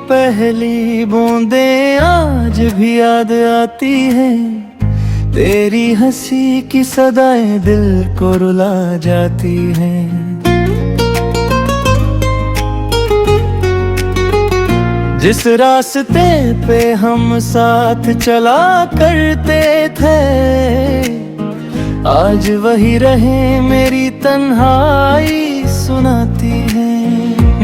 पहली बूंदें आज भी याद आती हैं। तेरी हंसी की सदाएं दिल को रुला जाती हैं। जिस रास्ते पे हम साथ चला करते थे, आज वही रहे मेरी तन्हाई सुनाती है।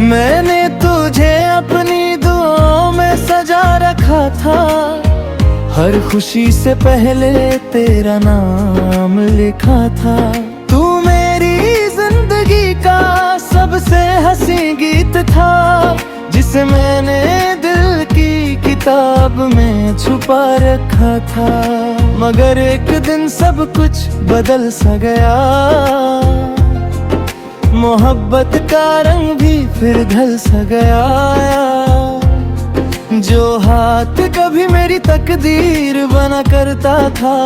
मैंने तुझे अपनी दुआओं में सजा रखा था, हर खुशी से पहले तेरा नाम लिखा था। तू मेरी जिंदगी का सबसे हंसी गीत था, जिसे मैंने दिल की किताब में छुपा रखा था। मगर एक दिन सब कुछ बदल सा गया, मोहब्बत का रंग भी फिर ढल सा गया। जो हाथ कभी मेरी तकदीर बना करता था,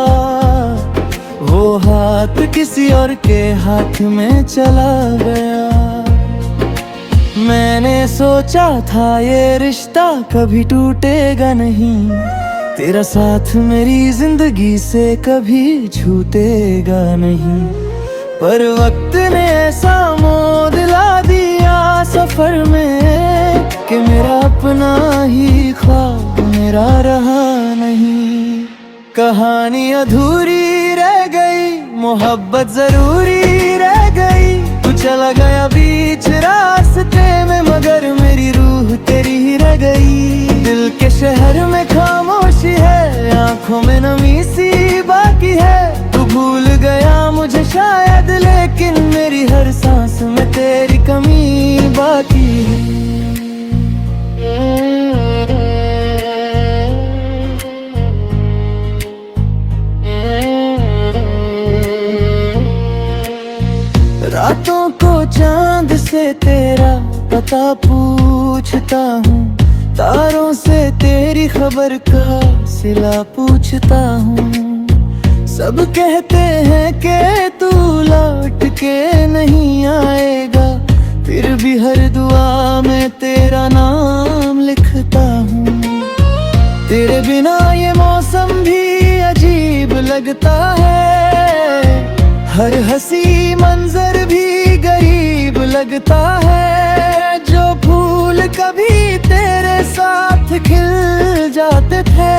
वो हाथ किसी और के हाथ में चला गया। मैंने सोचा था ये रिश्ता कभी टूटेगा नहीं, तेरा साथ मेरी जिंदगी से कभी छूटेगा नहीं। पर वक्त ने ऐसा मोह दिला दिया सफर में, कि मेरा अपना ही ख्वाब मेरा रहा नहीं। कहानी अधूरी रह गई, मोहब्बत जरूरी रह गई। तू चला गया बीच रास्ते में, मगर मेरी रूह तेरी ही रह गई। दिल के शहर में खामोशी है, आंखों में नमी सी बाकी है। तू भूल गया मुझे शायद, लेकिन मेरी हर सांस में तेरी कमी बाकी है। रातों को चांद से तेरा पता पूछता हूँ, तारों से तेरी खबर का सिला पूछता हूँ। सब कहते हैं कि तू लौट के नहीं आएगा, फिर भी हर दुआ में तेरा नाम लिखता हूँ। तेरे बिना ये मौसम भी अजीब लगता है, हर हंसी मंजर भी गरीब लगता है। जो फूल कभी तेरे साथ खिल जाते थे,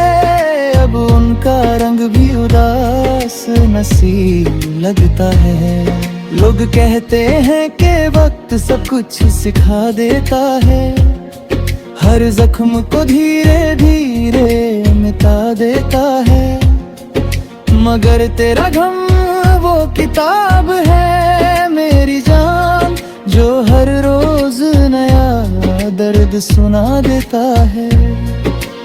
अब उनका रंग भी उदास नसीब लगता है। लोग कहते हैं कि वक्त सब कुछ सिखा देता है, हर जख्म को धीरे धीरे मिटा देता है। मगर तेरा गम वो किताब है मेरी जान, जो हर रोज नया दर्द सुना देता है।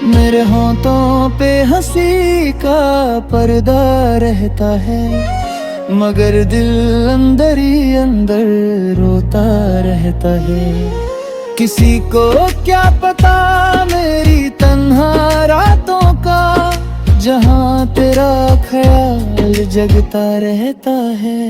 मेरे होंठों पे हंसी का पर्दा रहता है, मगर दिल अंदर ही अंदर रोता रहता है। किसी को क्या पता मेरी तन्हा रातों का, जहाँ तेरा ख्याल जगता रहता है।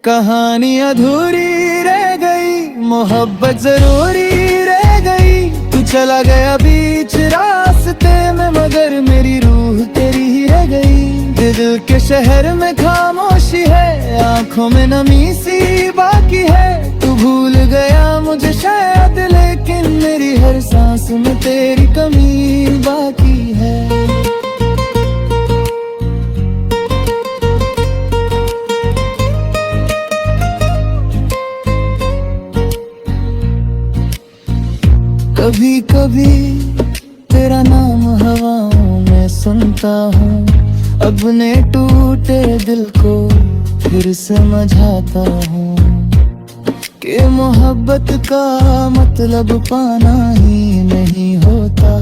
कहानी अधूरी रह गई, मोहब्बत जरूरी रह गई। तू चला गया बीच रास्ते में, मगर मेरी रूह तेरी ही रह गई। दिल के शहर में खामोशी है, आंखों में नमी सी बाकी है। तू भूल गया मुझे शायद, लेकिन मेरी हर सांस में तेरी कमी बाकी है। कभी कभी तेरा नाम हवाओं में सुनता हूँ, अपने टूटे दिल को फिर समझाता हूँ कि मोहब्बत का मतलब पाना ही नहीं होता।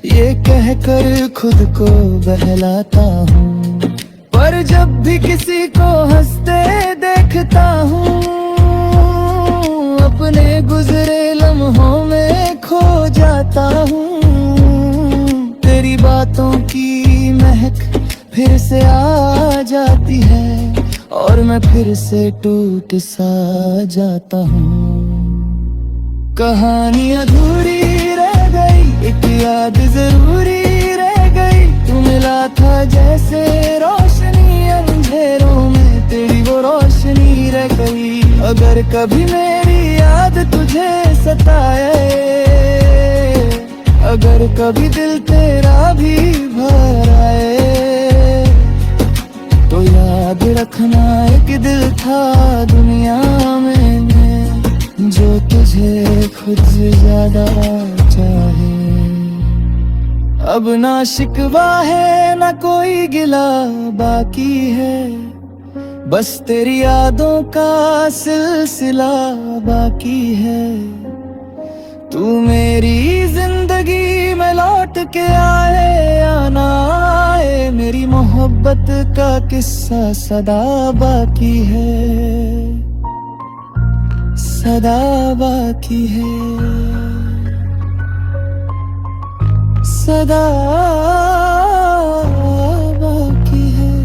ये कहकर खुद को बहलाता हूँ, पर जब भी किसी को हंसते देखता हूँ, अपने गुजरे लम्हों में खो जाता हूँ। तेरी बातों की महक फिर से आ जाती है, और मैं फिर से टूट सा जाता हूँ। कहानी अधूरी रह गई। अगर कभी मेरी याद तुझे सताए, अगर कभी दिल तेरा भी भर आए, तो याद रखना एक दिल था दुनिया में जो तुझे खुद से ज्यादा चाहे। अब ना शिकवा है ना कोई गिला बाकी है, बस तेरी यादों का सिलसिला बाकी है। तू मेरी जिंदगी में लौट के आए या ना आए, मेरी मोहब्बत का किस्सा सदा बाकी है, सदा बाकी है, सदा बाकी है।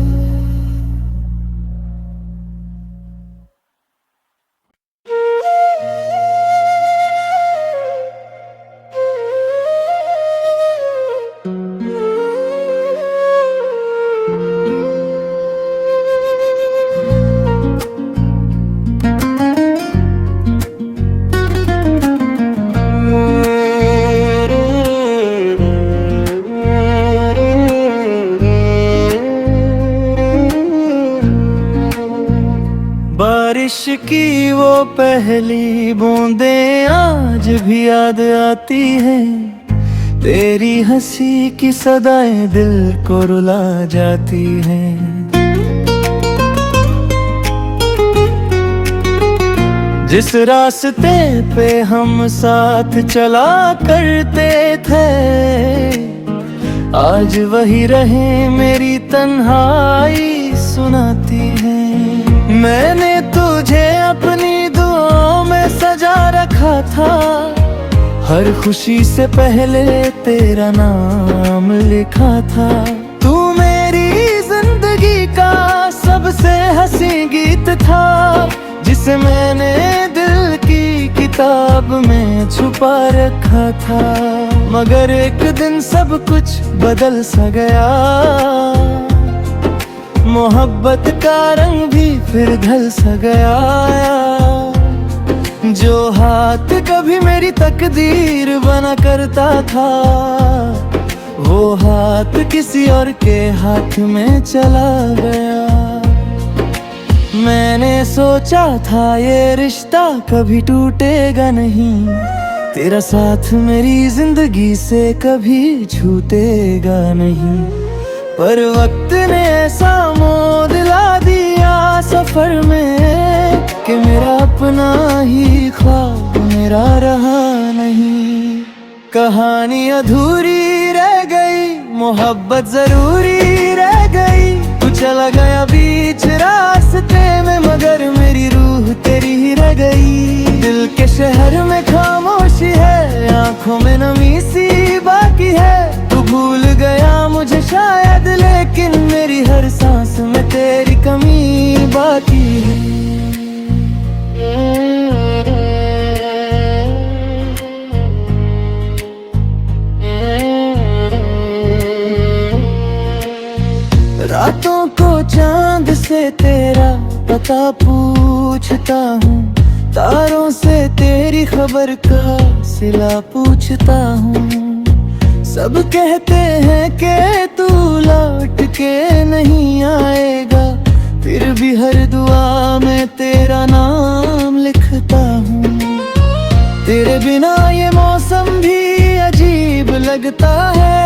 बारिश की वो पहली बूंदें आज भी याद आती हैं, तेरी हंसी की सदाएं दिल को रुला जाती हैं। जिस रास्ते पे हम साथ चला करते थे, आज वही रहे मेरी तन्हाई सुनाती है। मैंने तुझे अपनी दुआओं में सजा रखा था, हर खुशी से पहले तेरा नाम लिखा था। तू मेरी जिंदगी का सबसे हंसी गीत था, जिसे मैंने दिल की किताब में छुपा रखा था। मगर एक दिन सब कुछ बदल सा गया, मोहब्बत का रंग भी फिर ढल सा गया। जो हाथ कभी मेरी तकदीर बना करता था, वो हाथ किसी और के हाथ में चला गया। मैंने सोचा था ये रिश्ता कभी टूटेगा नहीं, तेरा साथ मेरी जिंदगी से कभी छूटेगा नहीं। पर वक्त ने ऐसा मोह दिला दिया सफर में, कि मेरा अपना ही ख्वाब मेरा रहा नहीं। कहानी अधूरी रह गई, मोहब्बत जरूरी रह गई। तू चला गया बीच रास्ते में, मगर मेरी रूह तेरी ही रह गई। दिल के शहर में खामोशी है, आंखों में नमी सी बाकी है। तू भूल गया मुझे शायद, लेकिन मेरी हर सांस में तेरी कमी बाकी है। रातों को चांद से तेरा पता पूछता हूँ, तारों से तेरी खबर का सिला पूछता हूँ। सब कहते हैं कि तू लौट के नहीं आएगा, फिर भी हर दुआ में तेरा नाम लिखता हूँ। तेरे बिना ये मौसम भी अजीब लगता है,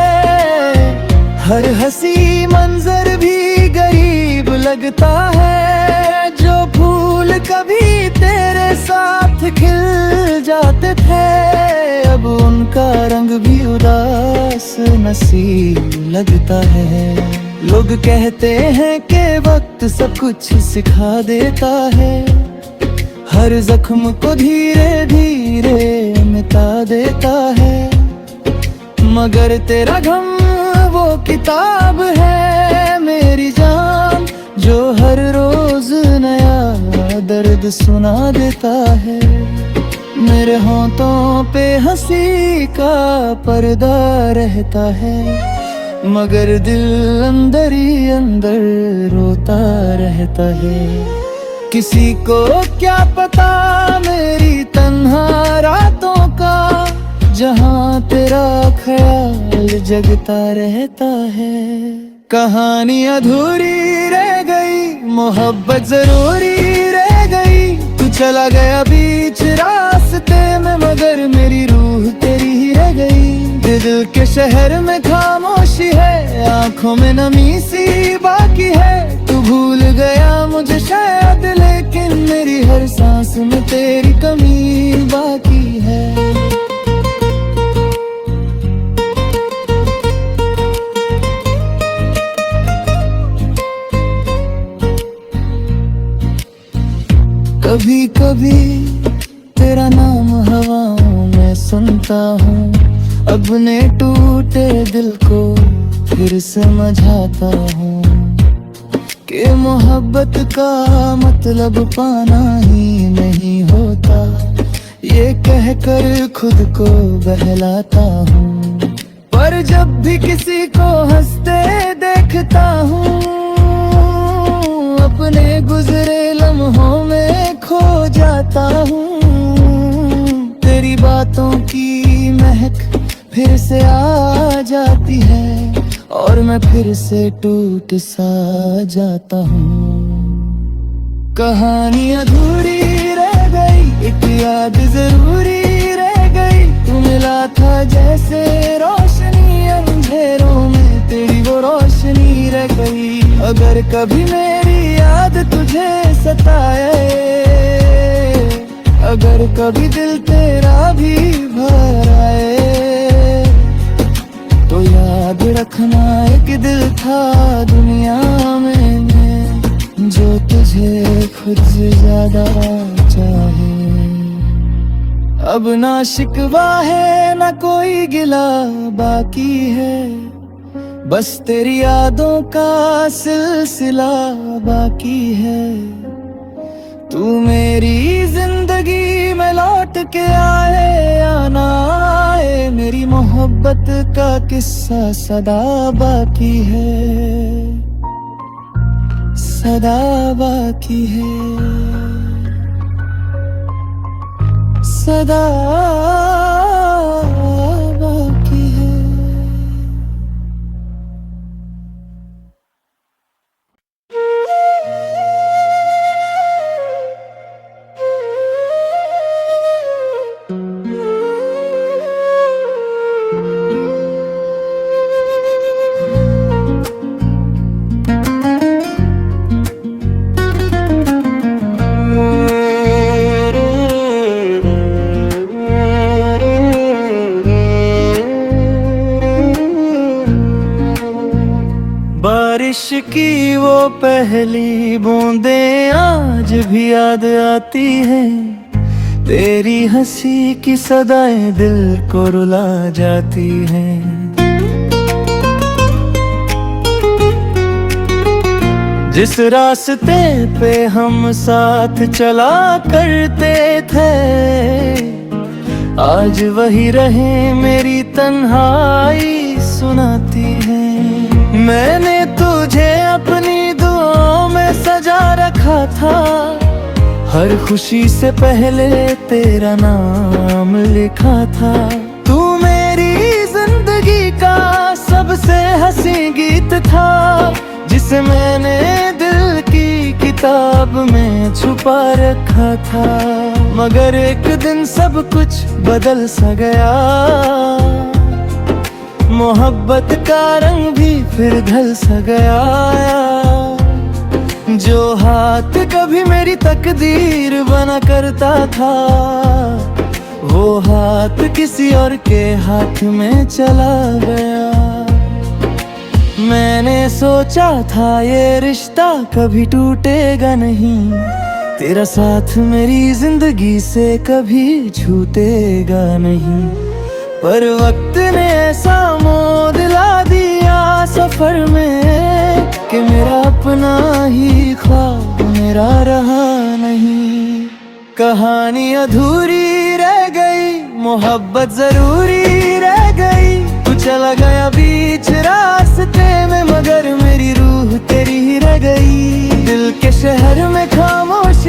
हर हंसी मंजर भी गरीब लगता है। जो फूल कभी तेरे साथ खिल जाते थे, अब उनका रंग भी उदास नसीब लगता है। लोग कहते हैं कि वक्त सब कुछ सिखा देता है, हर जख्म को धीरे धीरे मिटा देता है। मगर तेरा गम वो किताब है मेरी जान, जो हर रोज नया दर्द सुना देता है। मेरे होंठों पे हंसी का पर्दा रहता है, मगर दिल अंदर ही अंदर रोता रहता है। किसी को क्या पता मेरी तन्हा रातों का, जहाँ तेरा ख्याल जगता रहता है। कहानी अधूरी रह गई, मोहब्बत जरूरी रह गई। तू चला गया बीच रास्ते में, मगर मेरी रूह तेरी ही रह गई। दिल के शहर में खामोशी है, आंखों में नमी सी बाकी है। तू भूल गया मुझे शायद, लेकिन मेरी हर सांस में तेरी कमी बाकी है। कभी कभी तेरा नाम हवाओं में सुनता हूँ, अपने टूटे दिल को फिर समझाता हूँ कि मोहब्बत का मतलब पाना ही नहीं होता। ये कहकर खुद को बहलाता हूँ, पर जब भी किसी को हंसते देखता हूँ, अपने गुजरे लम्हों में खो जाता हूँ। तेरी बातों की महक फिर से आ जाती है, और मैं फिर से टूट सा जाता हूँ। कहानी अधूरी रह गई, एक याद जरूरी रह गई। तू मिला था जैसे रोशनी अंधेरों में, तेरी वो रोशनी रह गई। अगर कभी मेरी याद तुझे सताए, अगर कभी दिल तेरा भी भर आए, तो याद रखना एक दिल था दुनिया में, जो तुझे खुद से ज्यादा चाहे। अब ना शिकवा है ना कोई गिला बाकी है, बस तेरी यादों का सिलसिला बाकी है। तू मेरी जिंदगी में लौट के आए या ना आए, मेरी मोहब्बत का किस्सा सदा बाकी है, सदा बाकी है, सदा बाकी है। बारिश की वो पहली बूंदें आज भी याद आती हैं, तेरी हंसी की सदाएं दिल को रुला जाती हैं। जिस रास्ते पे हम साथ चला करते थे, आज वही रहे मेरी तन्हाई सुनाती है। मैंने तुझे अपनी दुआओं में सजा रखा था, हर खुशी से पहले तेरा नाम लिखा था। तू मेरी जिंदगी का सबसे हंसी गीत था, जिसे मैंने दिल की किताब में छुपा रखा था। मगर एक दिन सब कुछ बदल सा गया, मोहब्बत का रंग भी फिर ढल सा गया। जो हाथ कभी मेरी तकदीर बना करता था, वो हाथ किसी और के हाथ में चला गया। मैंने सोचा था ये रिश्ता कभी टूटेगा नहीं, तेरा साथ मेरी जिंदगी से कभी छूटेगा नहीं। पर वक्त ने ऐसा मोड़ दिला दिया सफर में, कि मेरा अपना ही ख्वाब मेरा रहा नहीं। कहानी अधूरी रह गई, मोहब्बत जरूरी रह गई। तू चला गया बीच रास्ते में, मगर मेरी रूह तेरी ही रह गई। दिल के शहर में खामोश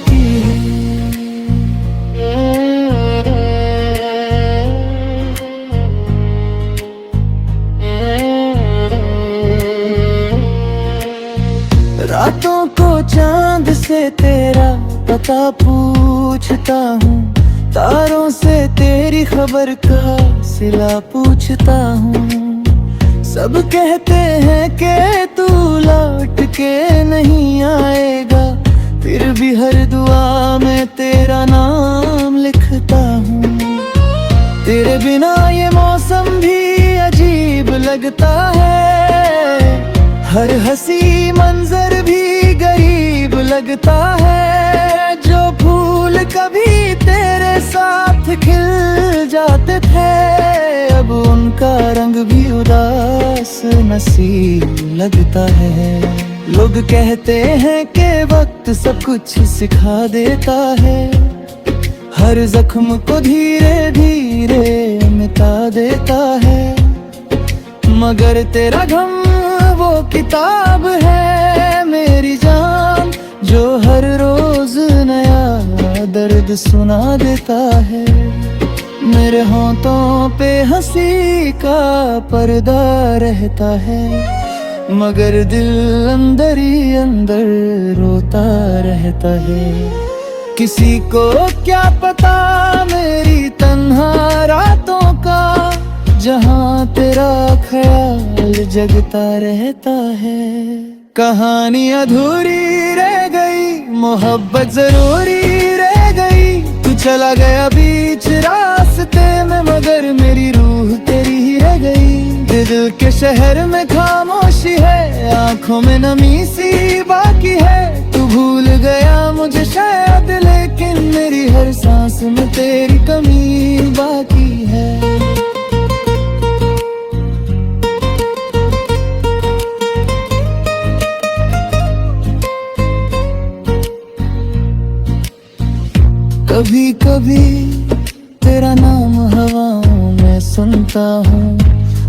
बाकी है। रातों को चांद से तेरा पता पूछता हूँ, तारों से तेरी खबर का सिला पूछता हूँ। सब कहते हैं कि तू लौट के नहीं आएगा, फिर भी हर दुआ में तेरा नाम लिखता हूँ। तेरे बिना ये मौसम भी अजीब लगता है, हर हंसी मंजर भी गरीब लगता है। जो फूल कभी तेरे साथ खिल जाते थे, अब उनका रंग भी उदास नसीब लगता है। लोग कहते हैं कि वक्त सब कुछ सिखा देता है, हर जख्म को धीरे धीरे मिटा देता है। मगर तेरा गम वो किताब है मेरी जान, जो हर रोज नया दर्द सुना देता है। मेरे होंठों पे हंसी का पर्दा रहता है, मगर दिल अंदर ही अंदर रोता रहता है। किसी को क्या पता मेरी तन्हा रातों का, जहाँ तेरा ख्याल जगता रहता है। कहानी अधूरी रह गई, मोहब्बत जरूरी रह गई। तू चला गया बीच रास्ते में, मगर मेरी रूह तेरी ही रह गई। दिल के शहर में खामोशी है, आंखों में नमी सी बाकी है। तू भूल गया मुझे शायद, लेकिन मेरी हर सांस में तेरी कमी बाकी है। कभी कभी तेरा नाम हवाओं में सुनता हूँ,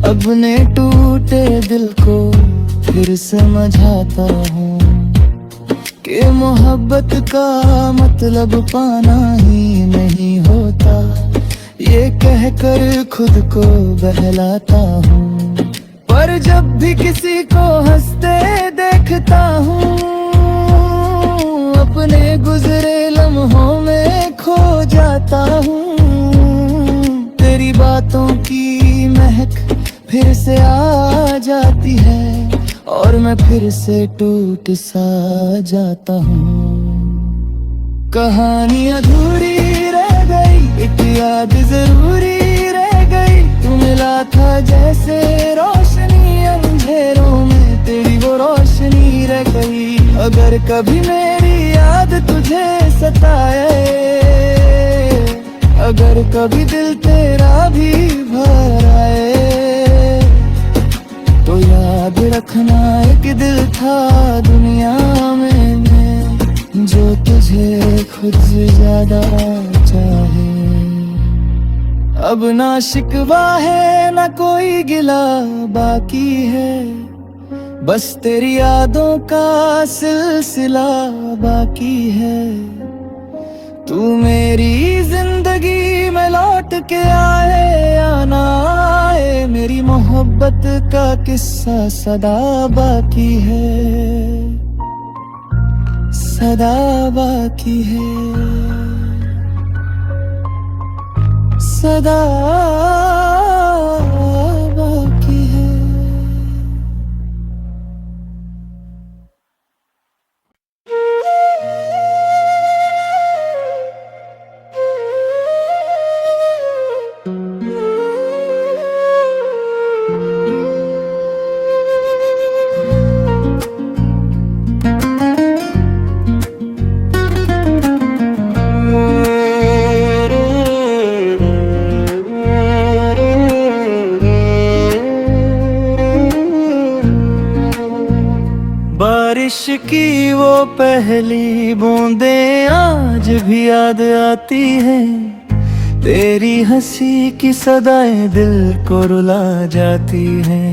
अपने टूटे दिल को फिर समझाता हूँ कि मोहब्बत का मतलब पाना ही नहीं होता। ये कहकर खुद को बहलाता हूँ, पर जब भी किसी को हंसते देखता हूँ, अपने गुजरे लम्हों में खो जाता हूँ। तेरी बातों की महक फिर से आ जाती है, और मैं फिर से टूट सा जाता हूँ। कहानी अधूरी रह गई, एक याद जरूरी रह गई। तू मिला था जैसे रोशनी अंधेरों में, तेरी वो रोशनी रह गई। अगर कभी मेरी याद तुझे सताए, अगर कभी दिल तेरा भी भर आए, तो याद रखना एक दिल था दुनिया में, जो तुझे खुद से ज्यादा चाहे। अब ना शिकवा है ना कोई गिला बाकी है, बस तेरी यादों का सिलसिला बाकी है। तू मेरी जिंदगी में लौट के आए या ना आए, मेरी मोहब्बत का किस्सा सदा बाकी है, सदा बाकी है, सदा बाकी है। बारिश की वो पहली बूंदें आज भी याद आती हैं, तेरी हंसी की सदाएं दिल को रुला जाती हैं।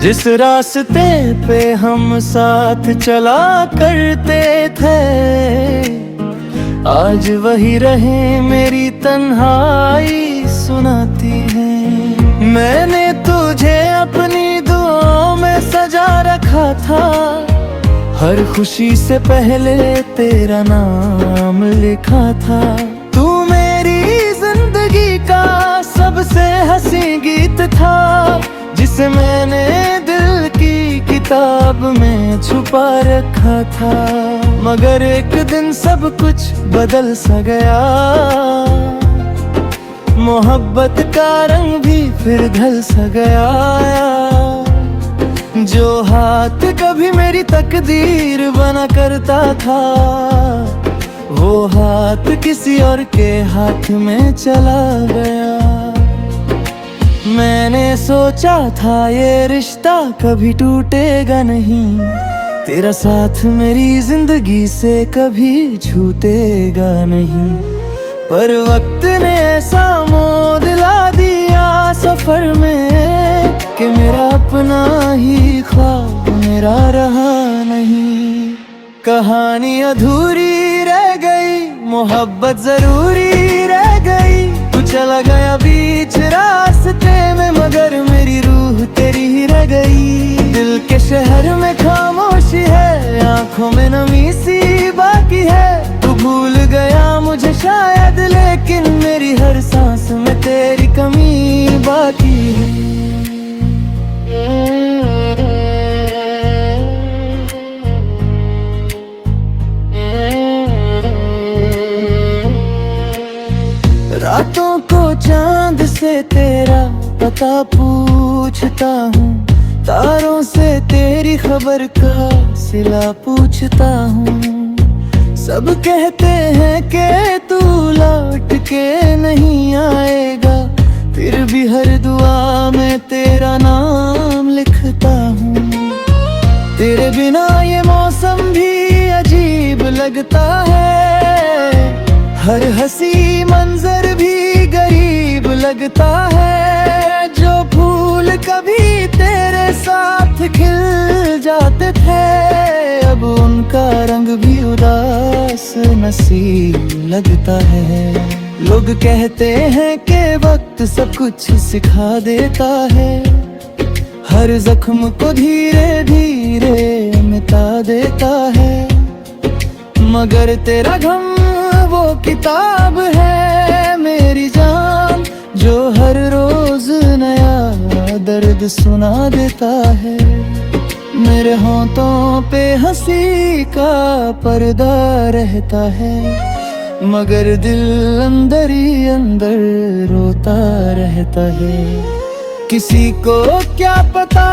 जिस रास्ते पे हम साथ चला करते थे, आज वही रहे मेरी तन्हाई सुनाती है। मैंने तुझे अपनी दुआओं में सजा रखा था, हर खुशी से पहले तेरा नाम लिखा था। तू मेरी जिंदगी का सबसे हंसी गीत था, जिसे मैंने दिल की किताब में छुपा रखा था। मगर एक दिन सब कुछ बदल सा गया, मोहब्बत का रंग भी फिर ढल सा गया। जो हाथ कभी मेरी तकदीर बना करता था, वो हाथ किसी और के हाथ में चला गया। मैंने सोचा था ये रिश्ता कभी टूटेगा नहीं, तेरा साथ मेरी जिंदगी से कभी छूटेगा नहीं। पर वक्त ने ऐसा मोड़ दिला दिया सफर में, कि मेरा अपना ही ख्वाब मेरा रहा नहीं। कहानी अधूरी रह गई, मोहब्बत जरूरी रह गई। तू चला गया बीच रास्ते में, मगर मेरी रूह तेरी ही रह गई। दिल के शहर में खामोशी है, आंखों में नमी सी बाकी है। तू भूल गया मुझे शायद, लेकिन मेरी हर सांस में तेरी कमी बाकी है। रातों को चांद से तेरा पता पूछता हूँ, तारों से तेरी खबर का सिला पूछता हूँ। सब कहते हैं कि तू लौट के नहीं आएगा, फिर भी हर दुआ में तेरा नाम लिखता हूँ। तेरे बिना ये मौसम भी अजीब लगता है, हर हंसी मंजर भी गरीब लगता है। जो फूल कभी तेरे साथ खिल जाते थे, अब उनका रंग भी उदास नसीब लगता है। लोग कहते हैं कि वक्त सब कुछ सिखा देता है, हर जख्म को धीरे धीरे मिटा देता है। मगर तेरा गम वो किताब है मेरी जान, जो हर रोज नया दर्द सुना देता है। मेरे होंठों पे हंसी का पर्दा रहता है, मगर दिल अंदर ही अंदर रोता रहता है। किसी को क्या पता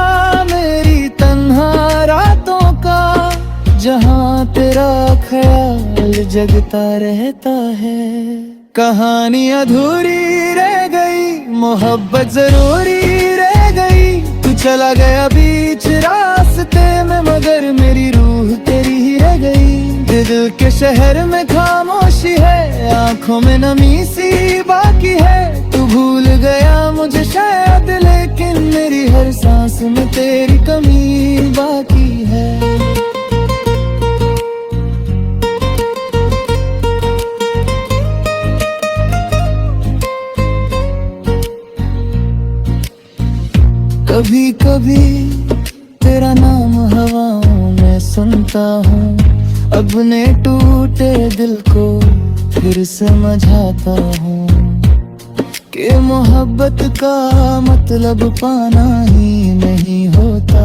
मेरी तन्हा रातों का, जहाँ तेरा ख्याल जगता रहता है। कहानी अधूरी रह गई, मोहब्बत जरूरी रह गई। तू चला गया बीच रास्ते में, मगर मेरी रूह तेरी ही रह गई। दिल के शहर में खामोशी है, आंखों में नमी सी बाकी है। तू भूल गया मुझे शायद, लेकिन मेरी हर सांस में तेरी कमी बाकी है। कभी कभी तेरा नाम हवाओं में सुनता हूँ, अपने टूटे दिल को फिर समझाता हूँ कि मोहब्बत का मतलब पाना ही नहीं होता।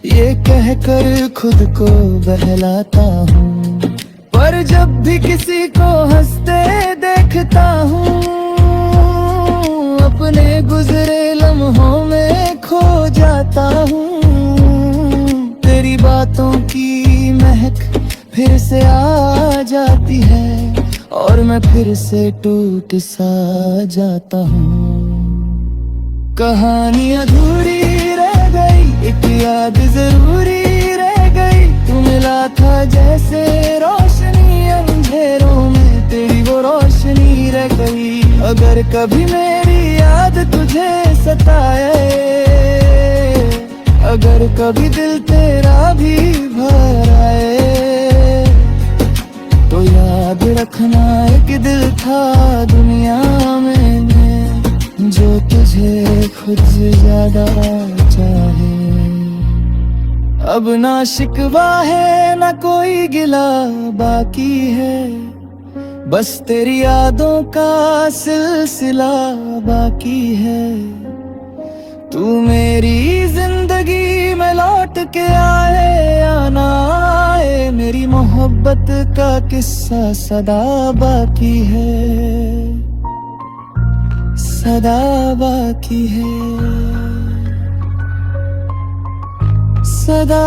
ये कहकर खुद को बहलाता हूँ, पर जब भी किसी को हंसते देखता हूँ, अपने गुजरे लम्हों में खो जाता हूँ। तेरी बातों की महक फिर से आ जाती है, और मैं फिर से टूट सा जाता हूँ। कहानी अधूरी रह गई, एक याद जरूरी रह गई। तू मिला था जैसे रोशनी अंधेरों में, तेरी वो रोशनी रह गई। अगर कभी मेरी याद तुझे सताए, अगर कभी दिल तेरा भी भर आए तो याद रखना एक दिल था दुनिया में जो तुझे खुद से ज्यादा चाहे। अब ना शिकवा है ना कोई गिला बाकी है, बस तेरी यादों का सिलसिला बाकी है। तू मेरी जिंदगी में लौट के आए या ना आए, मेरी मोहब्बत का किस्सा सदा बाकी है, सदा बाकी है, सदा